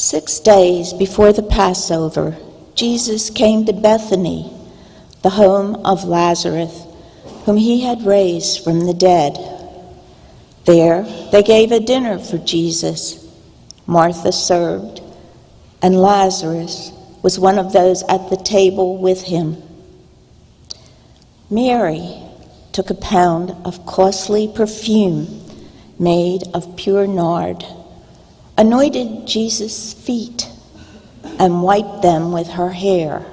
6 days before the Passover, Jesus came to Bethany, the home of Lazarus, whom he had raised from the dead. There they gave a dinner for Jesus. Martha served, and Lazarus was one of those at the table with him. Mary took a pound of costly perfume made of pure nard, anointed Jesus' feet, and wiped them with her hair.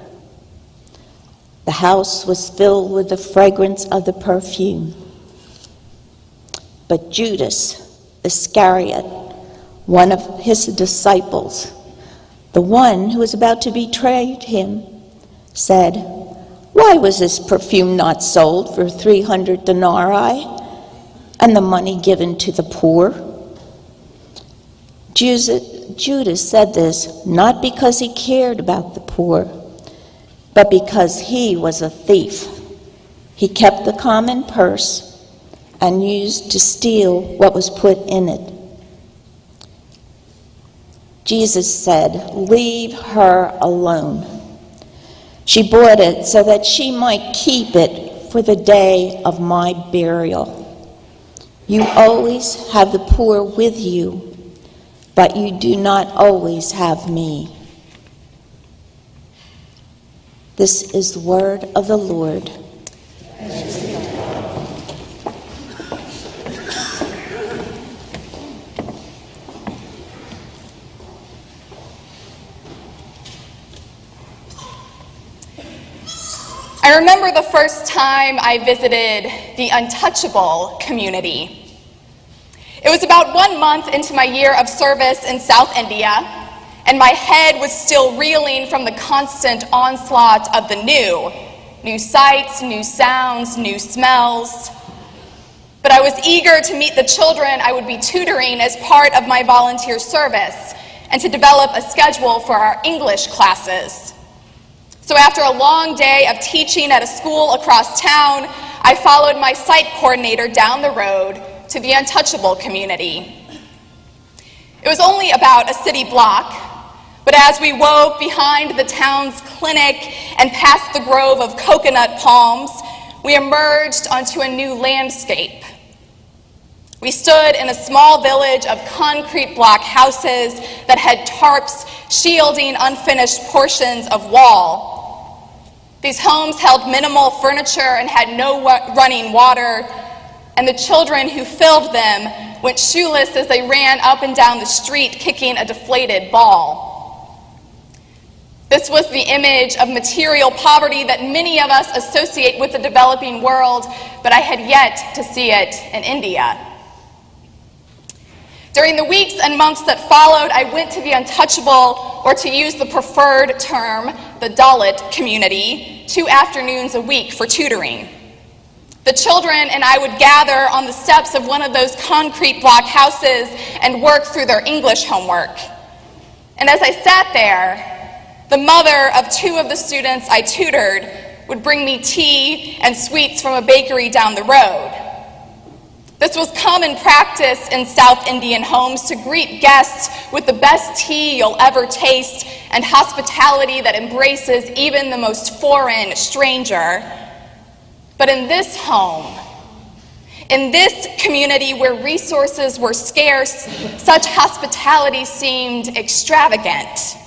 The house was filled with the fragrance of the perfume. But Judas Iscariot, one of his disciples, the one who was about to betray him, said, "Why was this perfume not sold for 300 denarii and the money given to the poor?" Judas said this not because he cared about the poor, but because he was a thief. He kept the common purse and used to steal what was put in it. Jesus said, "Leave her alone. She bought it so that she might keep it for the day of my burial. You always have the poor with you, but you do not always have me." This is the word of the Lord. I remember the first time I visited the untouchable community. It was about 1 month into my year of service in South India, and my head was still reeling from the constant onslaught of the new sights, new sounds, new smells. But I was eager to meet the children I would be tutoring as part of my volunteer service and to develop a schedule for our English classes. So after a long day of teaching at a school across town, I followed my site coordinator down the road to the untouchable community. It was only about a city block, but as we wove behind the town's clinic and past the grove of coconut palms, we emerged onto a new landscape. We stood in a small village of concrete block houses that had tarps shielding unfinished portions of wall. These homes held minimal furniture and had no running water, and the children who filled them went shoeless as they ran up and down the street kicking a deflated ball. This was the image of material poverty that many of us associate with the developing world, but I had yet to see it in India. During the weeks and months that followed, I went to the untouchable, or to use the preferred term, the Dalit community, 2 afternoons a week for tutoring. The children and I would gather on the steps of one of those concrete block houses and work through their English homework. And as I sat there, the mother of 2 of the students I tutored would bring me tea and sweets from a bakery down the road. This was common practice in South Indian homes to greet guests with the best tea you'll ever taste and hospitality that embraces even the most foreign stranger. But in this home, in this community where resources were scarce, such hospitality seemed extravagant.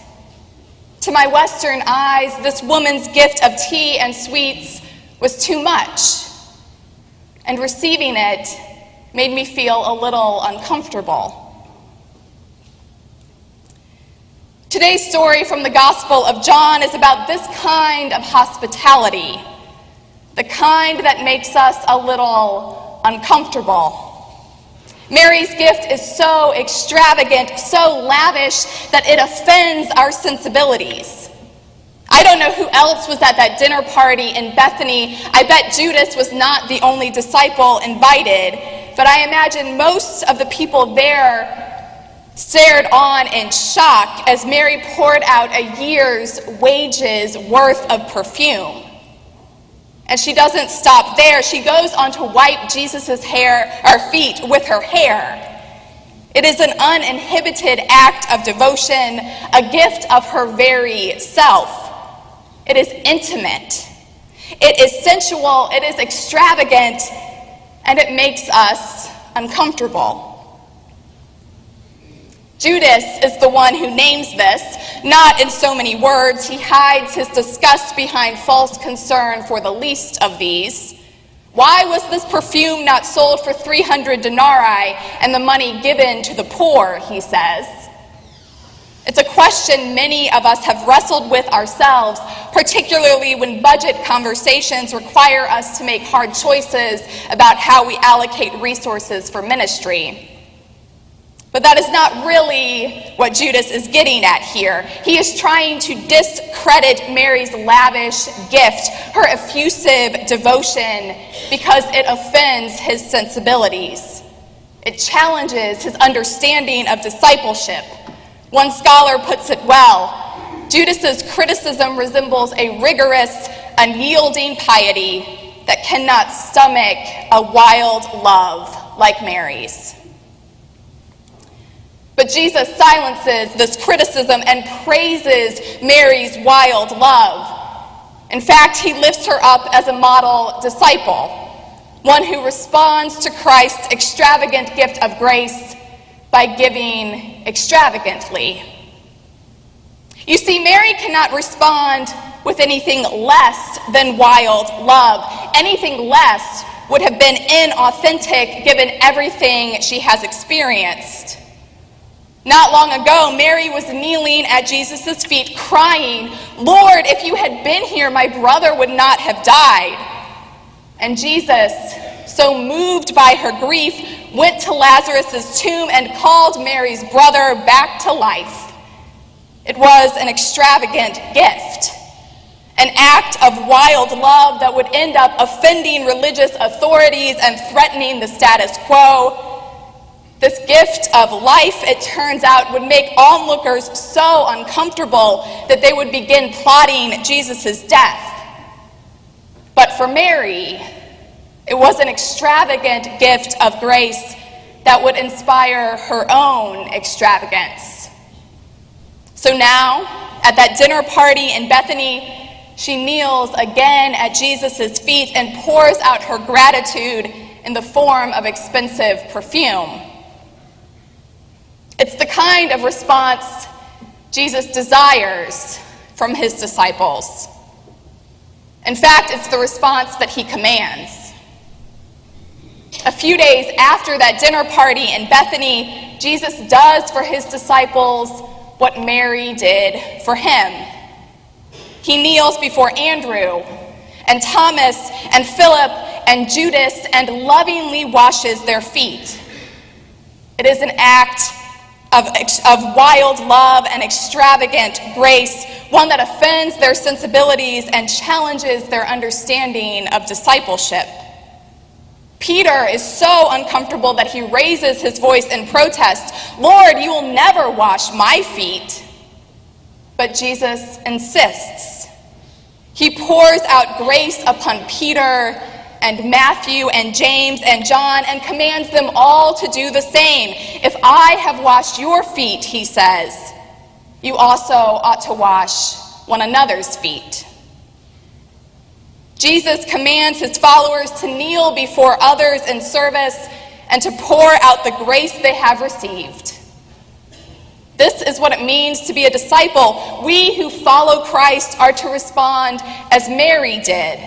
To my Western eyes, this woman's gift of tea and sweets was too much, and receiving it made me feel a little uncomfortable. Today's story from the Gospel of John is about this kind of hospitality, the kind that makes us a little uncomfortable. Mary's gift is so extravagant, so lavish, that it offends our sensibilities. I don't know who else was at that dinner party in Bethany. I bet Judas was not the only disciple invited, but I imagine most of the people there stared on in shock as Mary poured out a year's wages worth of perfume. And she doesn't stop there. She goes on to wipe Jesus' feet with her hair. It is an uninhibited act of devotion, a gift of her very self. It is intimate. It is sensual. It is extravagant. And it makes us uncomfortable. Judas is the one who names this, not in so many words. He hides his disgust behind false concern for the least of these. Why was this perfume not sold for 300 denarii and the money given to the poor, he says. It's a question many of us have wrestled with ourselves, particularly when budget conversations require us to make hard choices about how we allocate resources for ministry. But that is not really what Judas is getting at here. He is trying to discredit Mary's lavish gift, her effusive devotion, because it offends his sensibilities. It challenges his understanding of discipleship. One scholar puts it well: Judas's criticism resembles a rigorous, unyielding piety that cannot stomach a wild love like Mary's. But Jesus silences this criticism and praises Mary's wild love. In fact, he lifts her up as a model disciple, one who responds to Christ's extravagant gift of grace by giving extravagantly. You see, Mary cannot respond with anything less than wild love. Anything less would have been inauthentic given everything she has experienced. Not long ago, Mary was kneeling at Jesus' feet crying, "Lord, if you had been here, my brother would not have died." And Jesus, so moved by her grief, went to Lazarus' tomb and called Mary's brother back to life. It was an extravagant gift, an act of wild love that would end up offending religious authorities and threatening the status quo. This gift of life, it turns out, would make onlookers so uncomfortable that they would begin plotting Jesus' death. But for Mary, it was an extravagant gift of grace that would inspire her own extravagance. So now, at that dinner party in Bethany, she kneels again at Jesus' feet and pours out her gratitude in the form of expensive perfume. It's the kind of response Jesus desires from his disciples. In fact, it's the response that he commands. A few days after that dinner party in Bethany, Jesus does for his disciples what Mary did for him. He kneels before Andrew and Thomas and Philip and Judas and lovingly washes their feet. It is an act of wild love and extravagant grace, one that offends their sensibilities and challenges their understanding of discipleship. Peter is so uncomfortable that he raises his voice in protest. "Lord, you will never wash my feet." But Jesus insists. He pours out grace upon Peter and Matthew and James and John and commands them all to do the same. "If I have washed your feet," he says, "you also ought to wash one another's feet." Jesus commands his followers to kneel before others in service and to pour out the grace they have received. This is what it means to be a disciple. We who follow Christ are to respond as Mary did,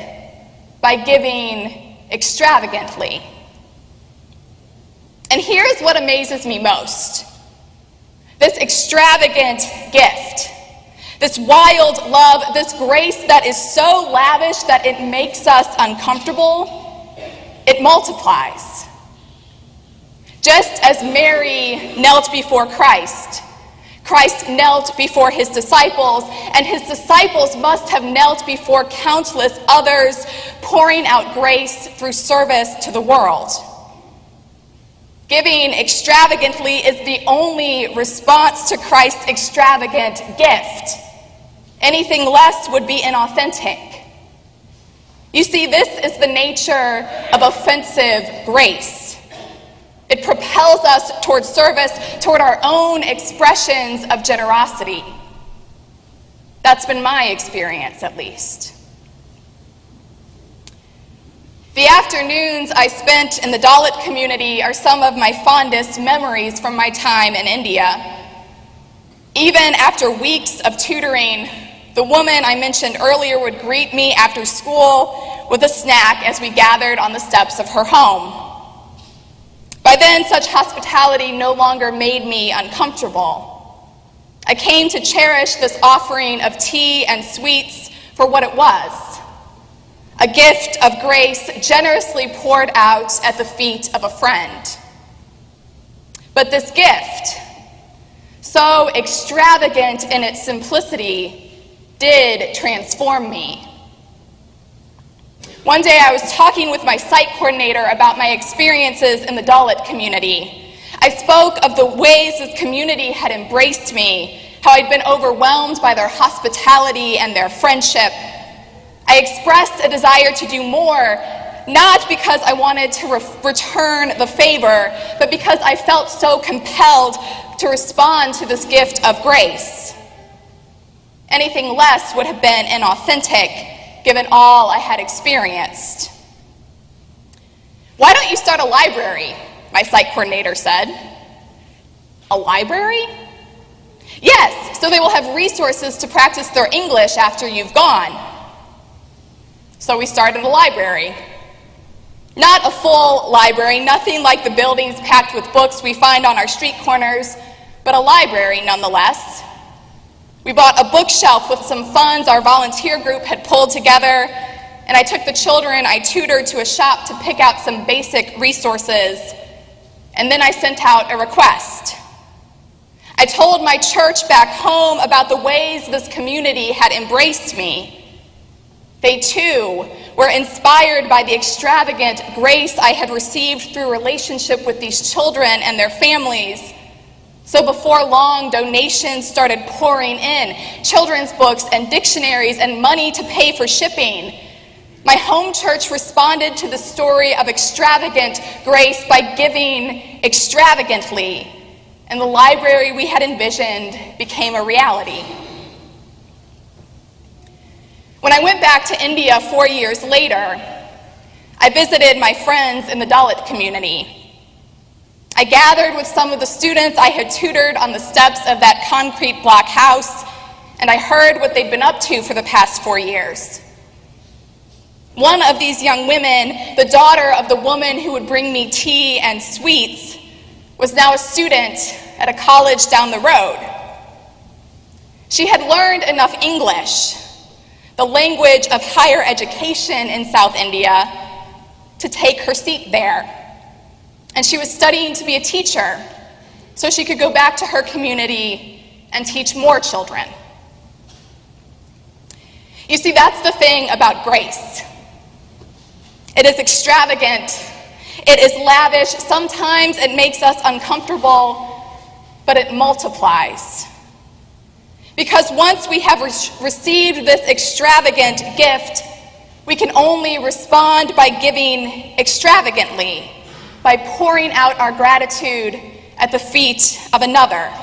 by giving extravagantly. And here's what amazes me most. This extravagant gift, this wild love, this grace that is so lavish that it makes us uncomfortable, it multiplies. Just as Mary knelt before Christ, Christ knelt before his disciples, and his disciples must have knelt before countless others, pouring out grace through service to the world. Giving extravagantly is the only response to Christ's extravagant gift. Anything less would be inauthentic. You see, this is the nature of offensive grace. It propels us toward service, toward our own expressions of generosity. That's been my experience, at least. The afternoons I spent in the Dalit community are some of my fondest memories from my time in India. Even after weeks of tutoring, the woman I mentioned earlier would greet me after school with a snack as we gathered on the steps of her home. By then, such hospitality no longer made me uncomfortable. I came to cherish this offering of tea and sweets for what it was, a gift of grace generously poured out at the feet of a friend. But this gift, so extravagant in its simplicity, did transform me. One day I was talking with my site coordinator about my experiences in the Dalit community. I spoke of the ways this community had embraced me, how I'd been overwhelmed by their hospitality and their friendship. I expressed a desire to do more, not because I wanted to return the favor, but because I felt so compelled to respond to this gift of grace. Anything less would have been inauthentic, given all I had experienced. "Why don't you start a library?" my site coordinator said. "A library?" "Yes, so they will have resources to practice their English after you've gone." So we started a library. Not a full library, nothing like the buildings packed with books we find on our street corners, but a library nonetheless. We bought a bookshelf with some funds our volunteer group had pulled together, and I took the children I tutored to a shop to pick out some basic resources, and then I sent out a request. I told my church back home about the ways this community had embraced me. They too were inspired by the extravagant grace I had received through relationship with these children and their families. So before long, donations started pouring in, children's books and dictionaries and money to pay for shipping. My home church responded to the story of extravagant grace by giving extravagantly, and the library we had envisioned became a reality. When I went back to India 4 years later, I visited my friends in the Dalit community. I gathered with some of the students I had tutored on the steps of that concrete block house, and I heard what they'd been up to for the past 4 years. One of these young women, the daughter of the woman who would bring me tea and sweets, was now a student at a college down the road. She had learned enough English, the language of higher education in South India, to take her seat there. And she was studying to be a teacher so she could go back to her community and teach more children. You see, that's the thing about grace. It is extravagant. It is lavish. Sometimes it makes us uncomfortable, but it multiplies. Because once we have received this extravagant gift, we can only respond by giving extravagantly, by pouring out our gratitude at the feet of another.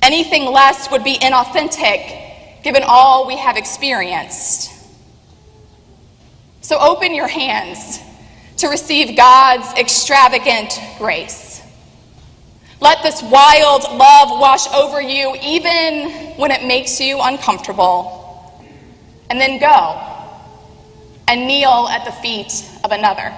Anything less would be inauthentic, given all we have experienced. So open your hands to receive God's extravagant grace. Let this wild love wash over you, even when it makes you uncomfortable. And then go and kneel at the feet of another.